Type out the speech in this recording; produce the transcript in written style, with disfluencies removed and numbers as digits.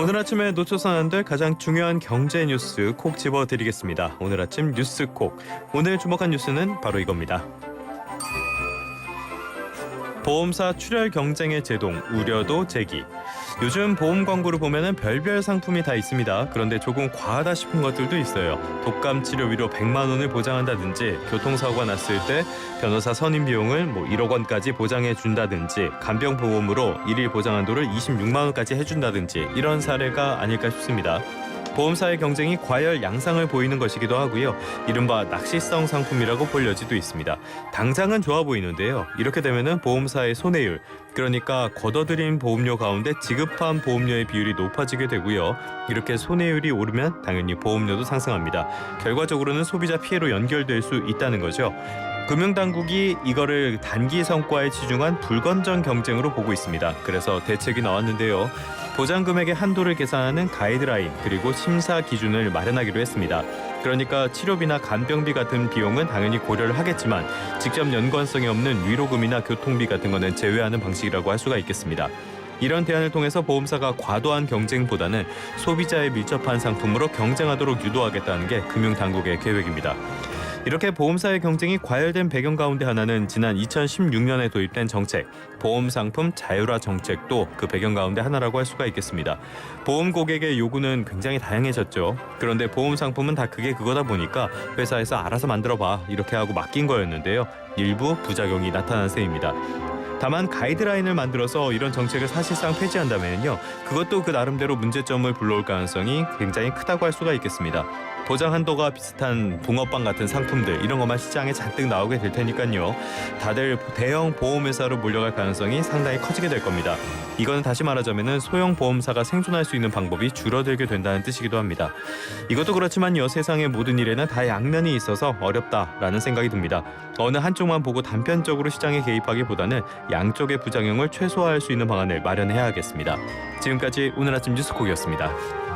오늘 아침에 놓쳐선 안 될 가장 중요한 경제 뉴스 콕 집어드리겠습니다. 오늘 아침 뉴스 콕. 오늘 주목한 뉴스는 바로 이겁니다. 보험사 출혈 경쟁의 제동, 우려도 제기. 요즘 보험 광고를 보면은 별별 상품이 다 있습니다. 그런데 조금 과하다 싶은 것들도 있어요. 독감 치료비로 100만 원을 보장한다든지, 교통사고가 났을 때 변호사 선임 비용을 1억 원까지 보장해 준다든지, 간병보험으로 일일 보장 한도를 26만 원까지 해준다든지 이런 사례가 아닐까 싶습니다. 보험사의 경쟁이 과열 양상을 보이는 것이기도 하고요. 이른바 낚시성 상품이라고 볼 여지도 있습니다. 당장은 좋아 보이는데요. 이렇게 되면은 보험사의 손해율, 그러니까 걷어들인 보험료 가운데 지급한 보험료의 비율이 높아지게 되고요. 이렇게 손해율이 오르면 당연히 보험료도 상승합니다. 결과적으로는 소비자 피해로 연결될 수 있다는 거죠. 금융당국이 이거를 단기 성과에 치중한 불건전 경쟁으로 보고 있습니다. 그래서 대책이 나왔는데요. 보장금액의 한도를 계산하는 가이드라인, 그리고 심사 기준을 마련하기로 했습니다. 그러니까 치료비나 간병비 같은 비용은 당연히 고려를 하겠지만 직접 연관성이 없는 위로금이나 교통비 같은 거는 제외하는 방식이라고 할 수가 있겠습니다. 이런 대안을 통해서 보험사가 과도한 경쟁보다는 소비자에 밀접한 상품으로 경쟁하도록 유도하겠다는 게 금융당국의 계획입니다. 이렇게 보험사의 경쟁이 과열된 배경 가운데 하나는 지난 2016년에 도입된 정책, 보험상품 자율화 정책도 그 배경 가운데 하나라고 할 수가 있겠습니다. 보험 고객의 요구는 굉장히 다양해졌죠. 그런데 보험상품은 다 그게 그거다 보니까 회사에서 알아서 만들어봐 이렇게 하고 맡긴 거였는데요. 일부 부작용이 나타난 셈입니다. 다만 가이드라인을 만들어서 이런 정책을 사실상 폐지한다면요, 그것도 그 나름대로 문제점을 불러올 가능성이 굉장히 크다고 할 수가 있겠습니다. 보장 한도가 비슷한 붕어빵 같은 상품들, 이런 것만 시장에 잔뜩 나오게 될 테니까요. 다들 대형 보험회사로 몰려갈 가능성이 상당히 커지게 될 겁니다. 이거는 다시 말하자면 소형 보험사가 생존할 수 있는 방법이 줄어들게 된다는 뜻이기도 합니다. 이것도 그렇지만요, 세상의 모든 일에는 다 양면이 있어서 어렵다라는 생각이 듭니다. 어느 한쪽만 보고 단편적으로 시장에 개입하기보다는 양쪽의 부작용을 최소화할 수 있는 방안을 마련해야겠습니다. 지금까지 오늘 아침 뉴스콕이었습니다.